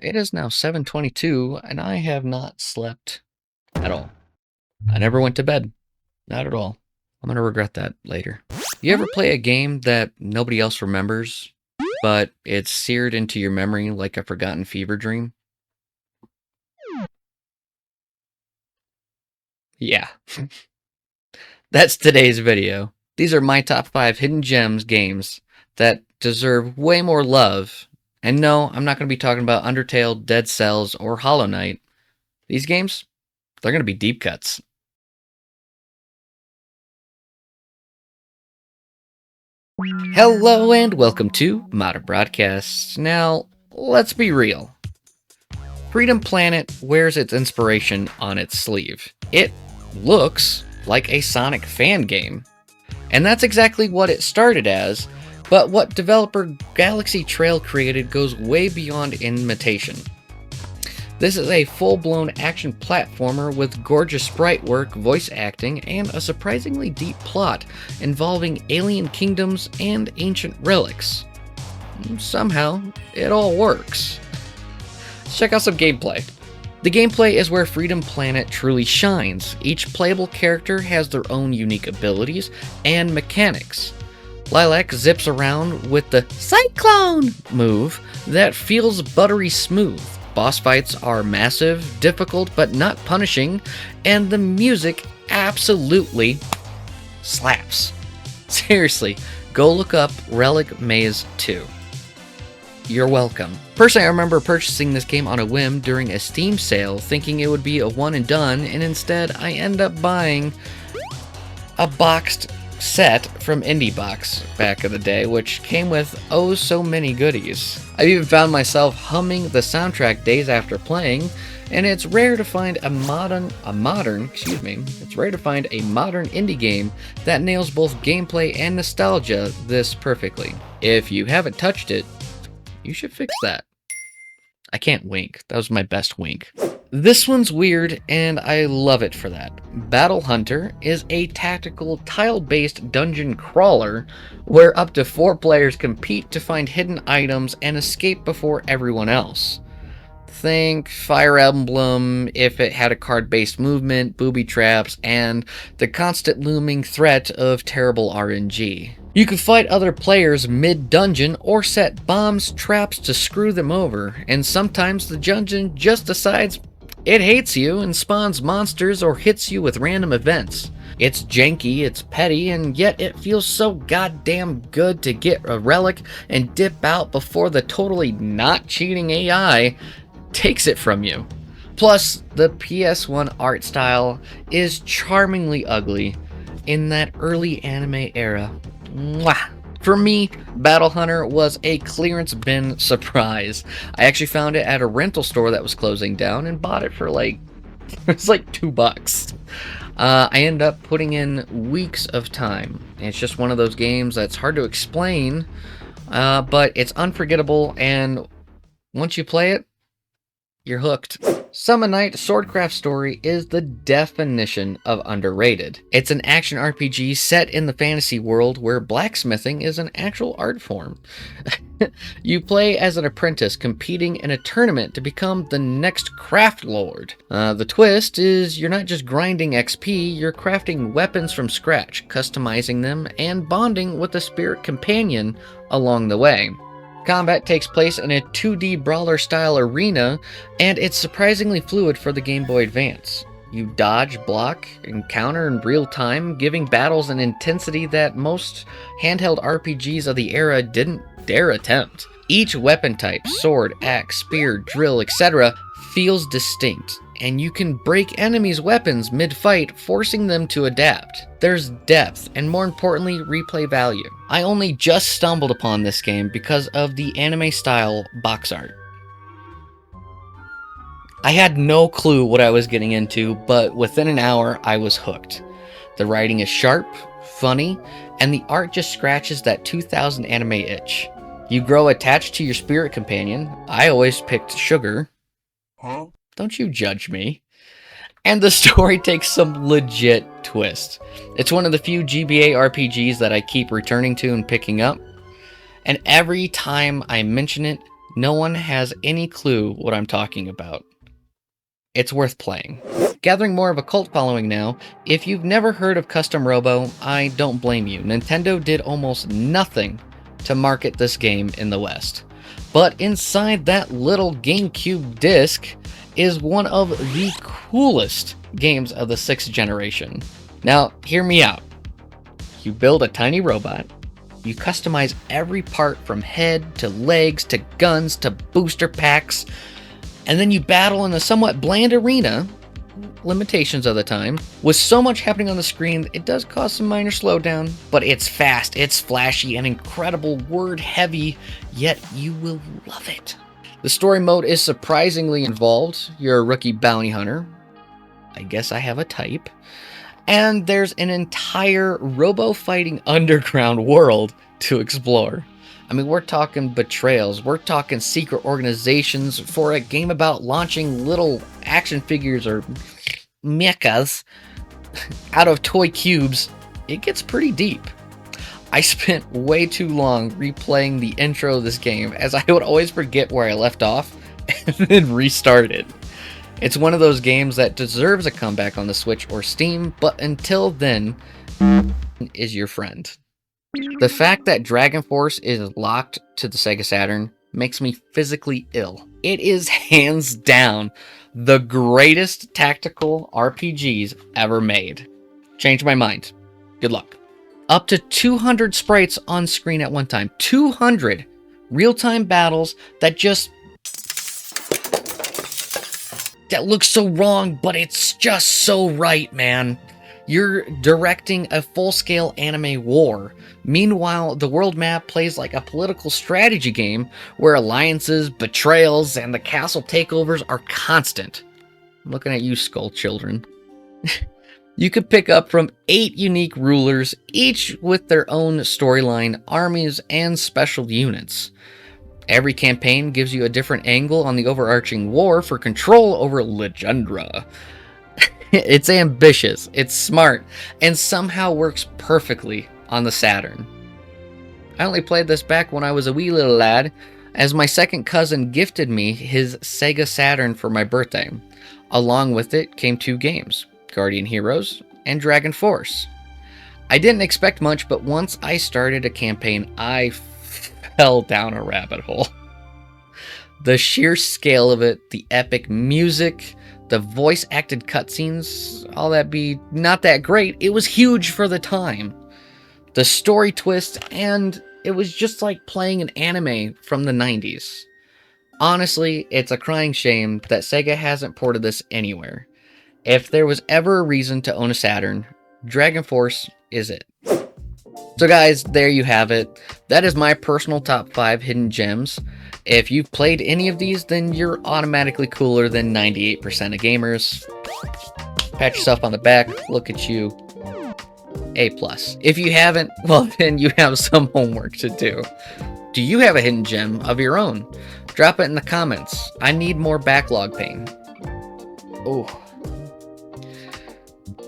It is now 7:22, and I have not slept at all. I never went to bed. Not at all. I'm gonna regret that later. You ever play a game that nobody else remembers, but it's seared into your memory like a forgotten fever dream? Yeah. That's today's video. These are my top 5 hidden gems games that deserve way more love. And no, I'm not going to be talking about Undertale, Dead Cells, or Hollow Knight. These games, they're going to be deep cuts. Hello and welcome to Modern Broadcasts. Now, let's be real. Freedom Planet wears its inspiration on its sleeve. It looks like a Sonic fan game. And that's exactly what it started as, but what developer Galaxy Trail created goes way beyond imitation. This is a full-blown action platformer with gorgeous sprite work, voice acting, and a surprisingly deep plot involving alien kingdoms and ancient relics. Somehow, it all works. Let's check out some gameplay. The gameplay is where Freedom Planet truly shines. Each playable character has their own unique abilities and mechanics. Lilac zips around with the Cyclone move that feels buttery smooth. Boss fights are massive, difficult but not punishing, and the music absolutely slaps. Seriously, go look up Relic Maze 2. You're welcome. Personally, I remember purchasing this game on a whim during a Steam sale, thinking it would be a one and done, and instead I end up buying a boxed set from IndieBox back in the day, which came with oh so many goodies. I've even found myself humming the soundtrack days after playing, and it's rare to find a modern indie game that nails both gameplay and nostalgia this perfectly. If you haven't touched it, you should fix that. I can't wink. That was my best wink. This one's weird, and I love it for that. Battle Hunter is a tactical, tile-based dungeon crawler where up to 4 players compete to find hidden items and escape before everyone else. Think Fire Emblem if it had a card-based movement, booby traps, and the constant looming threat of terrible RNG. You can fight other players mid-dungeon or set bombs, traps to screw them over, and sometimes the dungeon just decides it hates you and spawns monsters or hits you with random events. It's janky, it's petty, and yet it feels so goddamn good to get a relic and dip out before the totally not cheating AI takes it from you. Plus, the PS1 art style is charmingly ugly in that early anime era. Mwah! For me, Battle Hunter was a clearance bin surprise. I actually found it at a rental store that was closing down and bought it for it was like $2. I ended up putting in weeks of time. It's just one of those games that's hard to explain, but it's unforgettable, and once you play it, you're hooked. Summon Night Swordcraft Story is the definition of underrated. It's an action RPG set in the fantasy world where blacksmithing is an actual art form. You play as an apprentice competing in a tournament to become the next Craftlord. The twist is you're not just grinding XP, you're crafting weapons from scratch, customizing them, and bonding with a spirit companion along the way. Combat takes place in a 2D brawler-style arena, and it's surprisingly fluid for the Game Boy Advance. You dodge, block, and counter in real time, giving battles an intensity that most handheld RPGs of the era didn't dare attempt. Each weapon type, sword, axe, spear, drill, etc., feels distinct, and you can break enemies' weapons mid-fight, forcing them to adapt. There's depth, and more importantly, replay value. I only just stumbled upon this game because of the anime-style box art. I had no clue what I was getting into, but within an hour, I was hooked. The writing is sharp, funny, and the art just scratches that 2000 anime itch. You grow attached to your spirit companion. I always picked Sugar. Huh? Don't you judge me. And the story takes some legit twist. It's one of the few GBA RPGs that I keep returning to and picking up. And every time I mention it, no one has any clue what I'm talking about. It's worth playing. Gathering more of a cult following now, if you've never heard of Custom Robo, I don't blame you. Nintendo did almost nothing to market this game in the West. But inside that little GameCube disc is one of the coolest games of the 6th generation. Now, hear me out. You build a tiny robot, you customize every part from head to legs to guns to booster packs, and then you battle in a somewhat bland arena, limitations of the time. With so much happening on the screen, it does cause some minor slowdown, but it's fast, it's flashy, and incredible word heavy, yet you will love it. The story mode is surprisingly involved. You're a rookie bounty hunter. I guess I have a type. And there's an entire robo-fighting underground world to explore. I mean, we're talking betrayals, we're talking secret organizations for a game about launching little action figures or mechas out of toy cubes. It gets pretty deep. I spent way too long replaying the intro of this game, as I would always forget where I left off and then restart it. It's one of those games that deserves a comeback on the Switch or Steam, but until then, is your friend. The fact that Dragon Force is locked to the Sega Saturn makes me physically ill. It is hands down the greatest tactical RPGs ever made. Change my mind. Good luck. Up to 200 sprites on screen at one time. 200 real-time battles that looks so wrong, but it's just so right, man. You're directing a full-scale anime war. Meanwhile, the world map plays like a political strategy game where alliances, betrayals, and the castle takeovers are constant. I'm looking at you, Skull Children. You could pick up from 8 unique rulers, each with their own storyline, armies, and special units. Every campaign gives you a different angle on the overarching war for control over Legendra. It's ambitious, it's smart, and somehow works perfectly on the Saturn. I only played this back when I was a wee little lad, as my second cousin gifted me his Sega Saturn for my birthday. Along with it came 2 games, Guardian Heroes and Dragon Force. I didn't expect much, but once I started a campaign, I fell down a rabbit hole. The sheer scale of it, the epic music, the voice-acted cutscenes, all that be not that great, it was huge for the time. The story twist, and it was just like playing an anime from the 90s. Honestly, it's a crying shame that Sega hasn't ported this anywhere. If there was ever a reason to own a Saturn, Dragon Force is it. So guys, there you have it. That is my personal top 5 hidden gems. If you've played any of these, then you're automatically cooler than 98% of gamers. Pat yourself on the back, look at you. A+. If you haven't, well then you have some homework to do. Do you have a hidden gem of your own? Drop it in the comments. I need more backlog pain. Oh.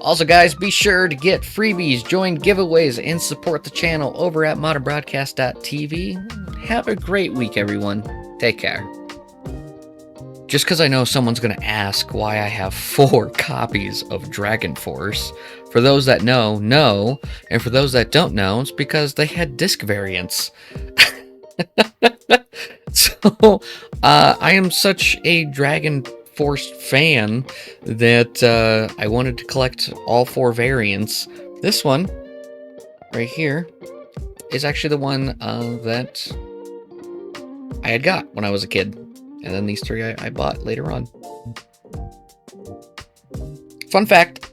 Also guys, be sure to get freebies, join giveaways, and support the channel over at modernbroadcast.tv. Have a great week, everyone. Take care. Just because I know someone's going to ask why I have 4 copies of Dragon Force. For those that know, no. And for those that don't know, it's because they had disc variants. So, I am such a Dragon Force fan that I wanted to collect all 4 variants. This one, right here, is actually the one that I had got when I was a kid. And then these 3 I bought later on. Fun fact.